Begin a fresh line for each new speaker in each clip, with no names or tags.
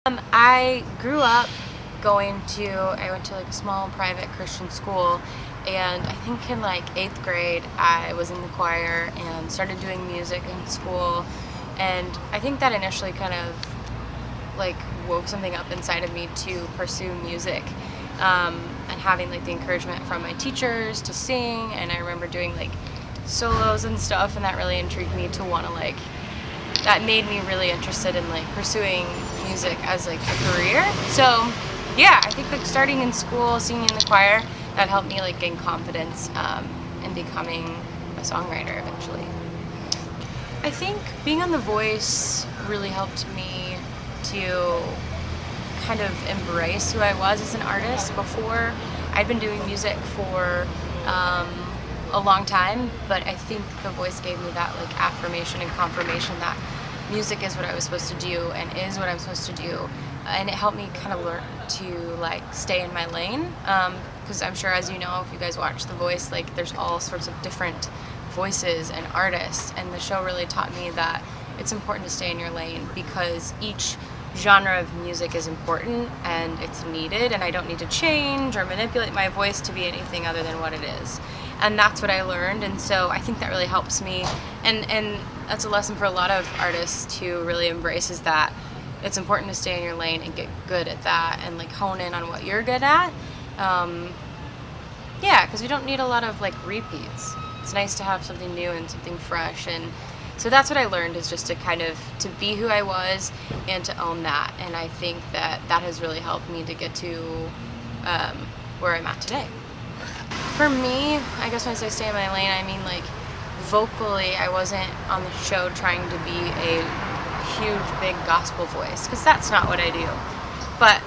I grew up I went to like a small private Christian school, and I think in like 8th grade I was in the choir and started doing music in school, and I think that initially kind of like woke something up inside of me to pursue music, and having like the encouragement from my teachers to sing, and I remember doing like solos and stuff, and that really intrigued me to want to that made me really interested in like pursuing music as like a career. So yeah, I think like starting in school, singing in the choir, that helped me like gain confidence in becoming a songwriter eventually. I think being on The Voice really helped me to kind of embrace who I was as an artist. Before, I'd been doing music for a long time, but I think The Voice gave me that like affirmation and confirmation that music is what I was supposed to do and is what I'm supposed to do, and it helped me kind of learn to like stay in my lane, because I'm sure, as you know, if you guys watch The Voice, like there's all sorts of different voices and artists, and the show really taught me that it's important to stay in your lane because each genre of music is important and it's needed, and I don't need to change or manipulate my voice to be anything other than what it is. And that's what I learned, and so I think that really helps me, and that's a lesson for a lot of artists to really embrace, is that it's important to stay in your lane and get good at that and like hone in on what you're good at. Yeah, because we don't need a lot of like repeats. It's nice to have something new and something fresh, and so that's what I learned, is just to kind of to be who I was and to own that, and I think that that has really helped me to get to where I'm at today. For me, I guess when I say stay in my lane, I mean like vocally, I wasn't on the show trying to be a huge, big gospel voice, because that's not what I do. But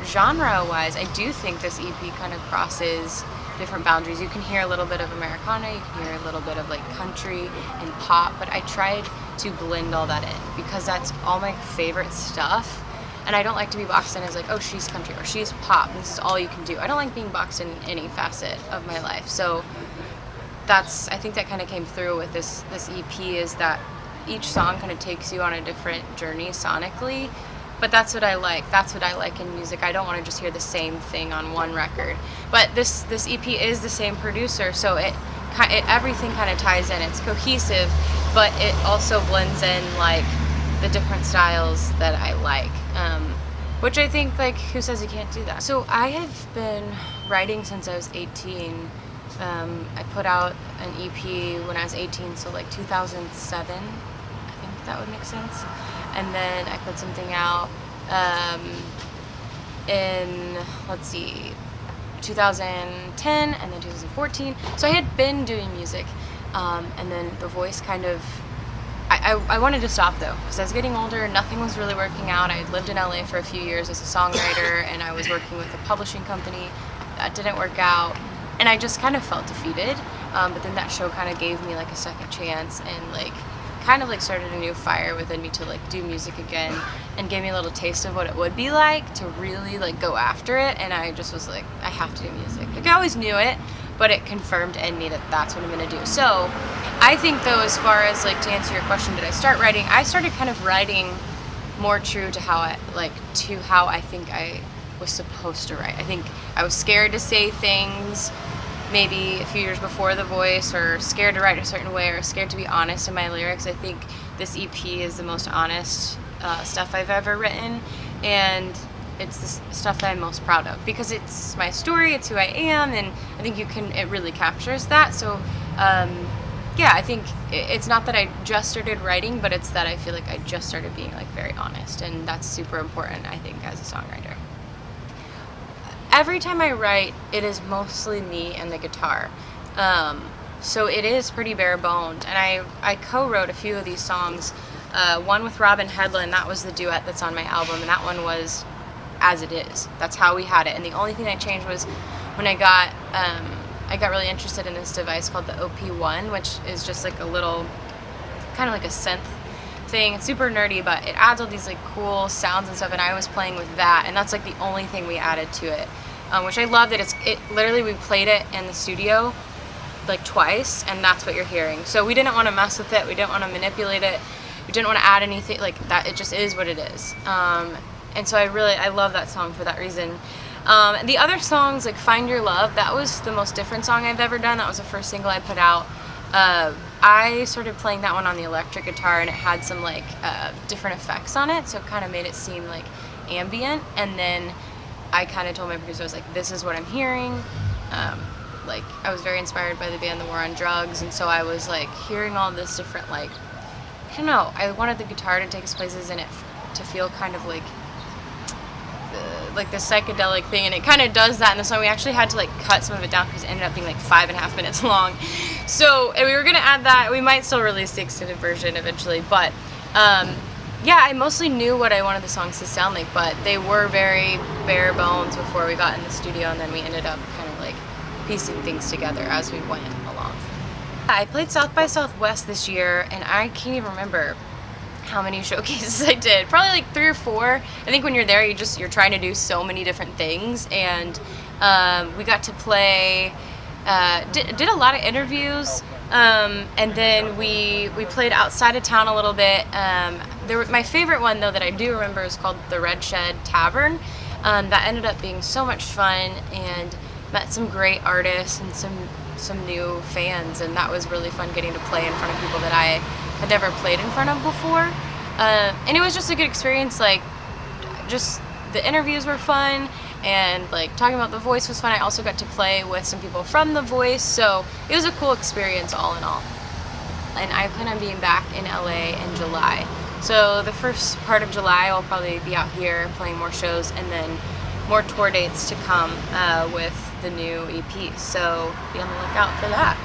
genre-wise, I do think this EP kind of crosses different boundaries. You can hear a little bit of Americana, you can hear a little bit of like country and pop, but I tried to blend all that in because that's all my favorite stuff. And I don't like to be boxed in as like, oh, she's country or she's pop, this is all you can do. I don't like being boxed in any facet of my life. So I think that kind of came through with this EP, is that each song kind of takes you on a different journey sonically, but that's what I like. That's what I like in music. I don't want to just hear the same thing on one record. But this EP is the same producer, so everything kind of ties in. It's cohesive, but it also blends in like the different styles that I like, which I think, like, who says you can't do that? So I have been writing since I was 18. I put out an EP when I was 18, so like 2007, I think that would make sense. And then I put something out in, let's see, 2010 and then 2014. So I had been doing music, and then The Voice kind of, I wanted to stop though, because I was getting older, nothing was really working out. I had lived in LA for a few years as a songwriter, and I was working with a publishing company. That didn't work out, and I just kind of felt defeated. But then that show kind of gave me like a second chance, and like kind of like started a new fire within me to like do music again, and gave me a little taste of what it would be like to really like go after it. And I just was like, I have to do music. Like, I always knew it, but it confirmed in me that that's what I'm gonna do. So I think though, as far as like to answer your question, did I start writing? I started kind of writing more true to how I think I was supposed to write. I think I was scared to say things maybe a few years before The Voice, or scared to write a certain way, or scared to be honest in my lyrics. I think this EP is the most honest stuff I've ever written, and it's the stuff that I'm most proud of because it's my story, it's who I am, and I think it really captures that. So yeah, I think it's not that I just started writing, but it's that I feel like I just started being like very honest, and that's super important, I think, as a songwriter. Every time I write, it is mostly me and the guitar. So it is pretty bare boned, and I co-wrote a few of these songs. One with Robin Hedlund, that was the duet that's on my album, and that one was As It Is. That's how we had it, and the only thing I changed was when I got really interested in this device called the OP1, which is just like a little, kind of like a synth thing. It's super nerdy, but it adds all these like cool sounds and stuff, and I was playing with that, and that's like the only thing we added to it, which I love that it literally, we played it in the studio like twice, and that's what you're hearing. So we didn't want to mess with it, we didn't want to manipulate it, We didn't want to add anything like that. It just is what it is. And so I love that song for that reason. The other songs, like Find Your Love, that was the most different song I've ever done. That was the first single I put out. I started playing that one on the electric guitar, and it had some like different effects on it, so it kind of made it seem like ambient. And then I kind of told my producer, I was like, this is what I'm hearing. Like, I was very inspired by the band The War on Drugs, and so I was like hearing all this different, like, I don't know, I wanted the guitar to take us places and it to feel kind of like the psychedelic thing, and it kind of does that in the song. We actually had to like cut some of it down because it ended up being like 5.5 minutes long. So we were gonna add that. We might still release the extended version eventually, but yeah, I mostly knew what I wanted the songs to sound like, but they were very bare bones before we got in the studio, and then we ended up kind of like piecing things together as we went along. I played South by Southwest this year, and I can't even remember how many showcases I did. Probably like 3 or 4. I think when you're there, you're trying to do so many different things, and we got to play, did a lot of interviews, and then we played outside of town a little bit. My favorite one though that I do remember is called the Red Shed Tavern. That ended up being so much fun, and met some great artists and some new fans, and that was really fun getting to play in front of people that I had never played in front of before. And it was just a good experience. Like, just the interviews were fun, and like talking about The Voice was fun. I also got to play with some people from The Voice, so it was a cool experience all in all. And I plan on being back in LA in July. So the first part of July I'll probably be out here playing more shows, and then more tour dates to come with the new EP. So be on the lookout for that.